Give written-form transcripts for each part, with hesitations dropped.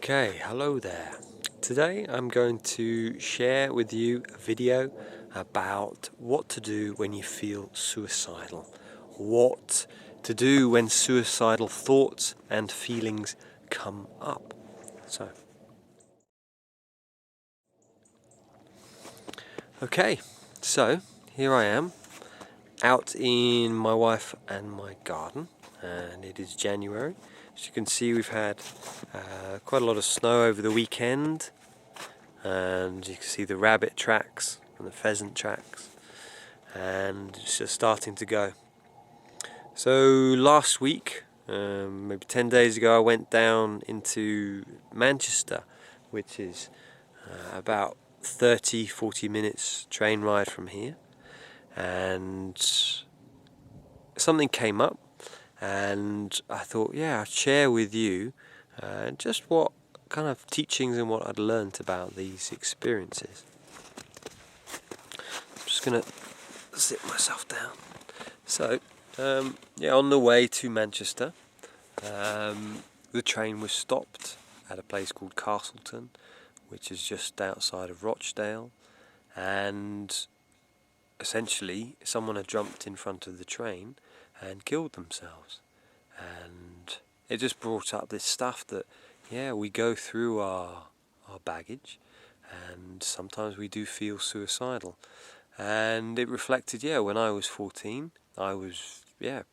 Okay, hello there. Today I'm going to share with you a video about what to do when you feel suicidal. What to do when suicidal thoughts and feelings come up. So here I am out in my wife and my garden, and it is January. As you can see, we've had quite a lot of snow over the weekend, and you can see the rabbit tracks and the pheasant tracks, and it's just starting to go. So last week, maybe 10 days ago, I went down into Manchester, which is about 30-40 minutes train ride from here, and something came up, and I thought, yeah, I'd share with you just what kind of teachings and what I'd learnt about these experiences. I'm just going to sit myself down. So, on the way to Manchester, the train was stopped at a place called Castleton, which is just outside of Rochdale, and essentially someone had jumped in front of the train and killed themselves. And it just brought up this stuff that, we go through our baggage, and sometimes we do feel suicidal. And it reflected, when I was 14, I was,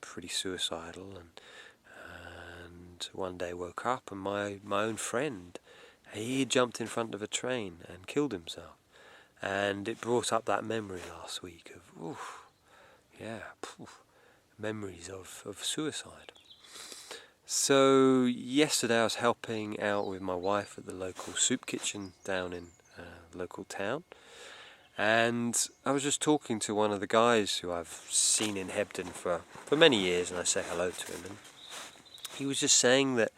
pretty suicidal, and one day woke up and my own friend, he jumped in front of a train and killed himself. And it brought up that memory last week of, memories of suicide. So yesterday I was helping out with my wife at the local soup kitchen down in local town, and I was just talking to one of the guys who I've seen in Hebden for many years, and I say hello to him, and he was just saying that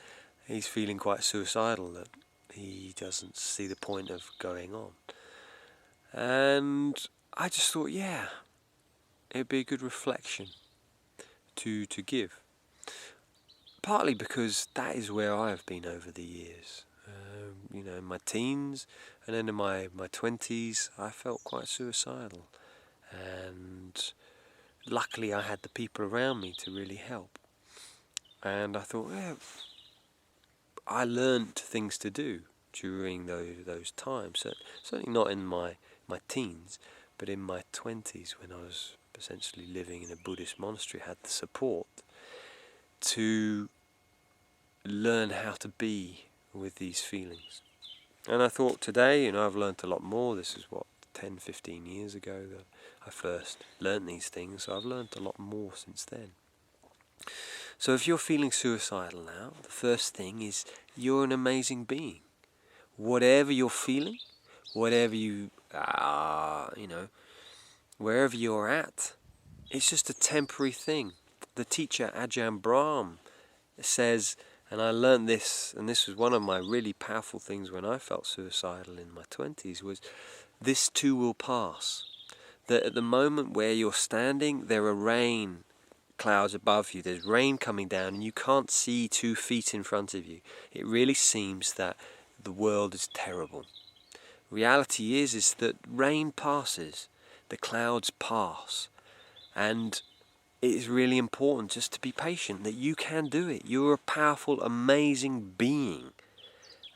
he's feeling quite suicidal, that he doesn't see the point of going on. And I just thought, it'd be a good reflection to give. Partly because that is where I have been over the years. In my teens and then in my 20s, I felt quite suicidal. And luckily I had the people around me to really help. And I thought, I learnt things to do during those times. Certainly not in my teens, but in my 20s, when I was essentially living in a Buddhist monastery, had the support to learn how to be with these feelings. And I thought today, I've learnt a lot more. This is 10-15 years ago that I first learnt these things, so I've learnt a lot more since then. So if you're feeling suicidal now, the first thing is you're an amazing being. Whatever you're feeling, whatever you wherever you're at, it's just a temporary thing. The teacher Ajahn Brahm says, and I learned this, and this was one of my really powerful things when I felt suicidal in my 20s, was this too will pass. That at the moment where you're standing, there are rain clouds above you, there's rain coming down, and you can't see 2 feet in front of you. It really seems that the world is terrible. Reality is that rain passes, the clouds pass, and it is really important just to be patient, that you can do it. You're a powerful, amazing being.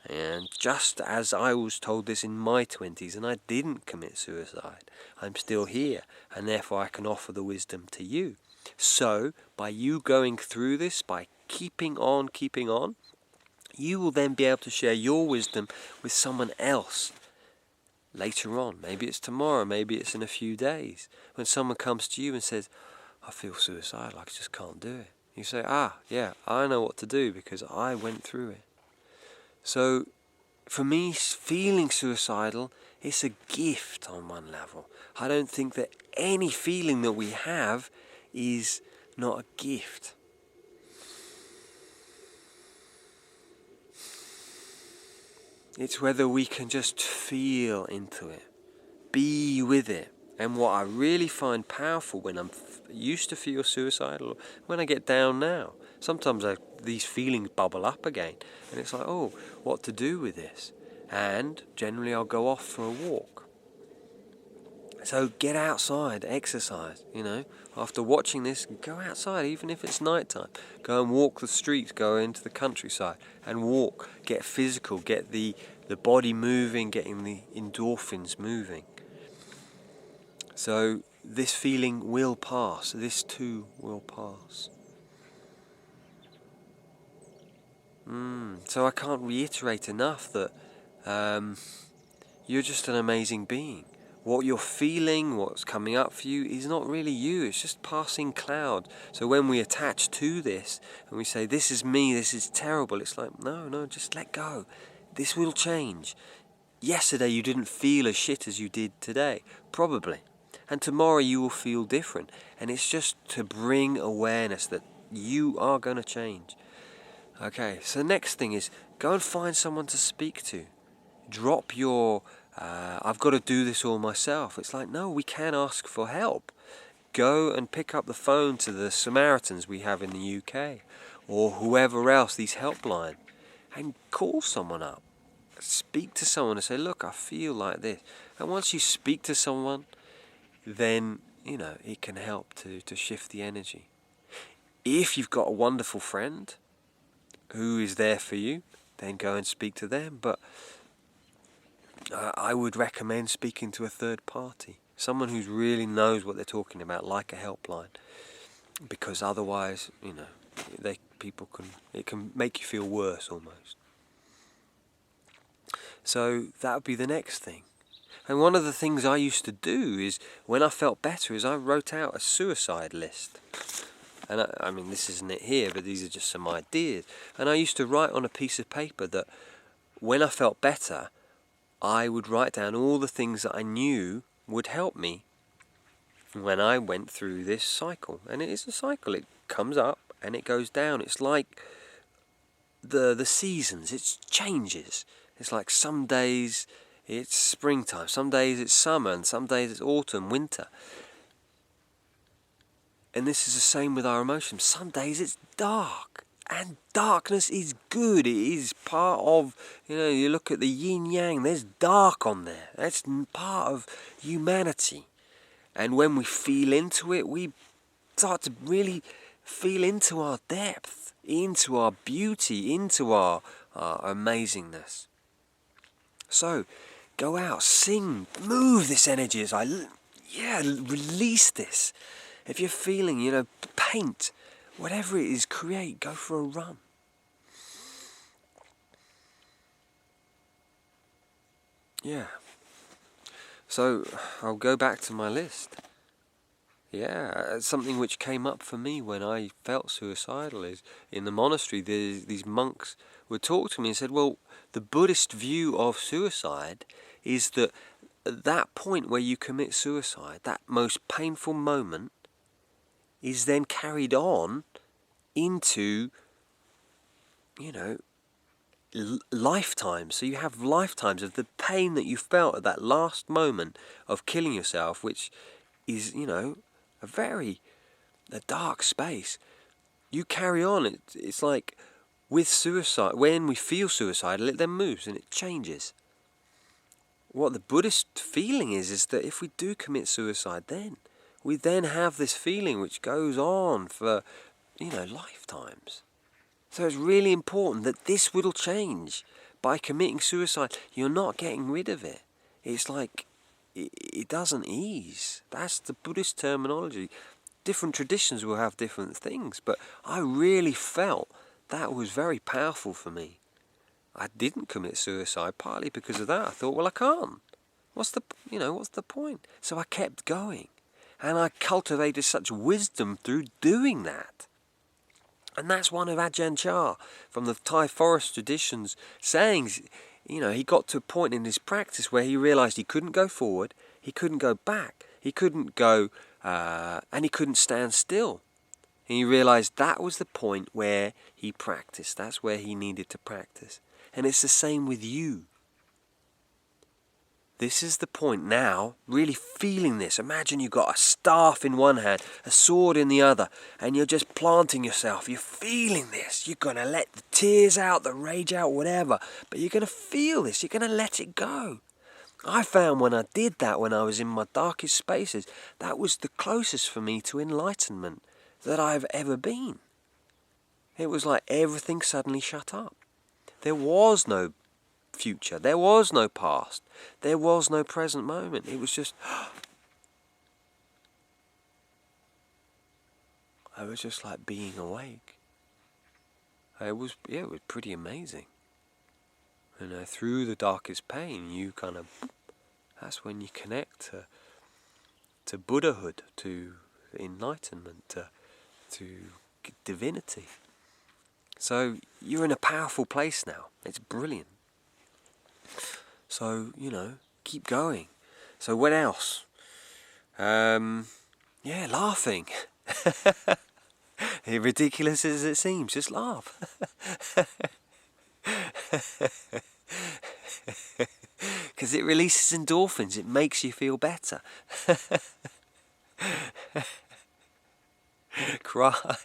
And just as I was told this in my 20s and I didn't commit suicide, I'm still here, and therefore I can offer the wisdom to you. So, by you going through this, by keeping on, you will then be able to share your wisdom with someone else later on. Maybe it's tomorrow, maybe it's in a few days. When someone comes to you and says, I feel suicidal, I just can't do it. You say, I know what to do because I went through it. So, for me, feeling suicidal is a gift on one level. I don't think that any feeling that we have is not a gift. It's whether we can just feel into it, be with it. And what I really find powerful when I'm used to feel suicidal, when I get down now, sometimes these feelings bubble up again. And it's like, what to do with this. And generally I'll go off for a walk. So get outside, exercise, After watching this, go outside, even if it's nighttime. Go and walk the streets, go into the countryside and walk. Get physical, get the body moving, getting the endorphins moving. So this feeling will pass. This too will pass. So I can't reiterate enough that you're just an amazing being. What you're feeling, what's coming up for you is not really you, it's just passing cloud. So when we attach to this and we say, this is me, this is terrible, it's like, no, just let go. This will change. Yesterday you didn't feel as shit as you did today, probably. And tomorrow you will feel different. And it's just to bring awareness that you are going to change. Okay, so the next thing is go and find someone to speak to. Drop your, I've got to do this all myself. It's like, no, we can ask for help. Go and pick up the phone to the Samaritans we have in the UK, or whoever else, these helpline, and call someone up. Speak to someone and say, look, I feel like this. And once you speak to someone, then, it can help to shift the energy. If you've got a wonderful friend who is there for you, then go and speak to them. But I would recommend speaking to a third party, someone who really knows what they're talking about, like a helpline, because otherwise, it can make you feel worse almost. So that would be the next thing. And one of the things I used to do is, when I felt better, is I wrote out a suicide list. And I mean, this isn't it here, but these are just some ideas. And I used to write on a piece of paper that when I felt better, I would write down all the things that I knew would help me when I went through this cycle. And it is a cycle. It comes up and it goes down. It's like the seasons. It changes. It's like some days it's springtime, some days it's summer, and some days it's autumn, winter. And this is the same with our emotions. Some days it's dark, and darkness is good. It is part of, you look at the yin-yang, there's dark on there. That's part of humanity. And when we feel into it, we start to really feel into our depth, into our beauty, into our amazingness. So, go out, sing, move this energy release this. If you're feeling, paint, whatever it is, create, go for a run. Yeah. So, I'll go back to my list. Yeah, something which came up for me when I felt suicidal is, in the monastery, these monks would talk to me and said, well, the Buddhist view of suicide is that at that point where you commit suicide, that most painful moment is then carried on into, lifetimes. So you have lifetimes of the pain that you felt at that last moment of killing yourself, which is, a dark space. You carry on. It's like with suicide, when we feel suicidal, it then moves and it changes. What the Buddhist feeling is that if we do commit suicide, then we then have this feeling which goes on for, lifetimes. So it's really important that this will change. By committing suicide, you're not getting rid of it. It's like it doesn't ease. That's the Buddhist terminology. Different traditions will have different things, but I really felt that was very powerful for me. I didn't commit suicide partly because of that. I thought, well, I can't. What's the point? So I kept going. And I cultivated such wisdom through doing that. And that's one of Ajahn Chah from the Thai forest traditions sayings. He got to a point in his practice where he realized he couldn't go forward, he couldn't go back, he couldn't go, and he couldn't stand still. And he realized that was the point where he practiced. That's where he needed to practice. And it's the same with you. This is the point now, really feeling this. Imagine you've got a staff in one hand, a sword in the other, and you're just planting yourself. You're feeling this. You're going to let the tears out, the rage out, whatever. But you're going to feel this. You're going to let it go. I found when I did that, when I was in my darkest spaces, that was the closest for me to enlightenment that I've ever been. It was like everything suddenly shut up. There was no future. There was no past. There was no present moment. It was just... I was just like being awake. It was pretty amazing. And through the darkest pain, you kind of... That's when you connect to Buddhahood, to enlightenment, to divinity. So you're in a powerful place now. It's brilliant. So, keep going. So what else? Laughing. Ridiculous as it seems, just laugh. Because it releases endorphins, it makes you feel better. Cry.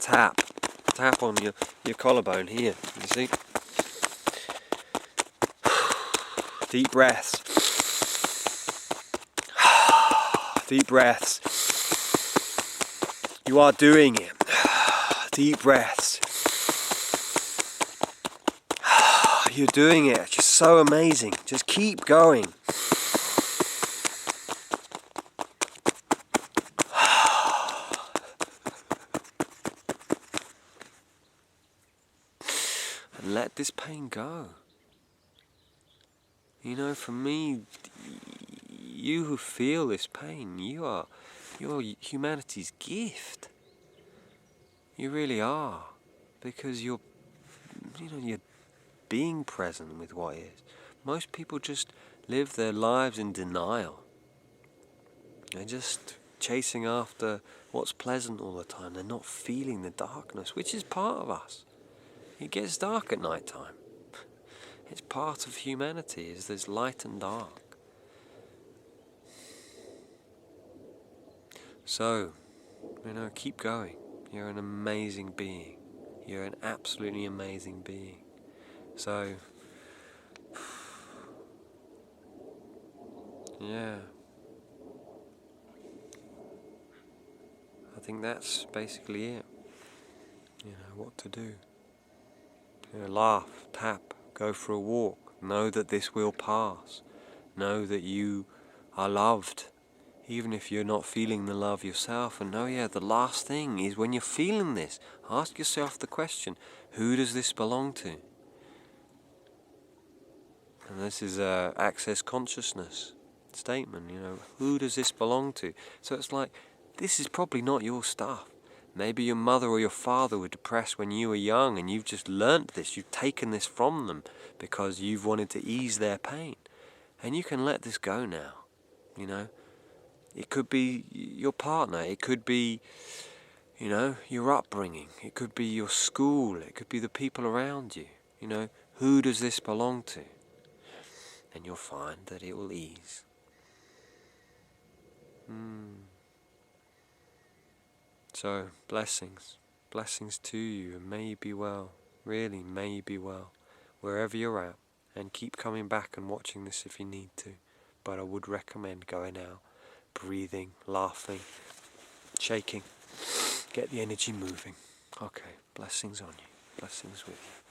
Tap on your collarbone here, you see? Deep breaths. Deep breaths. You are doing it. Deep breaths. You're doing it. It's just so amazing. Just keep going. And let this pain go. For me, you who feel this pain, you're humanity's gift. You really are, because you're being present with what is. Most people just live their lives in denial. They're just chasing after what's pleasant all the time. They're not feeling the darkness, which is part of us. It gets dark at night time. It's part of humanity, is there's light and dark. So, keep going. You're an amazing being. You're an absolutely amazing being. So, yeah. I think that's basically it. What to do. Laugh, tap, go for a walk. Know that this will pass. Know that you are loved. Even if you're not feeling the love yourself. And the last thing is, when you're feeling this, ask yourself the question, who does this belong to? And this is a access consciousness statement, who does this belong to? So it's like, this is probably not your stuff. Maybe your mother or your father were depressed when you were young and you've just learnt this, you've taken this from them because you've wanted to ease their pain. And you can let this go now, It could be your partner, it could be, your upbringing, it could be your school, it could be the people around you, Who does this belong to? And you'll find that it will ease. So, blessings to you, and may you be well, really may you be well, wherever you're at, and keep coming back and watching this if you need to, but I would recommend going out, breathing, laughing, shaking, get the energy moving. Okay, blessings on you, blessings with you.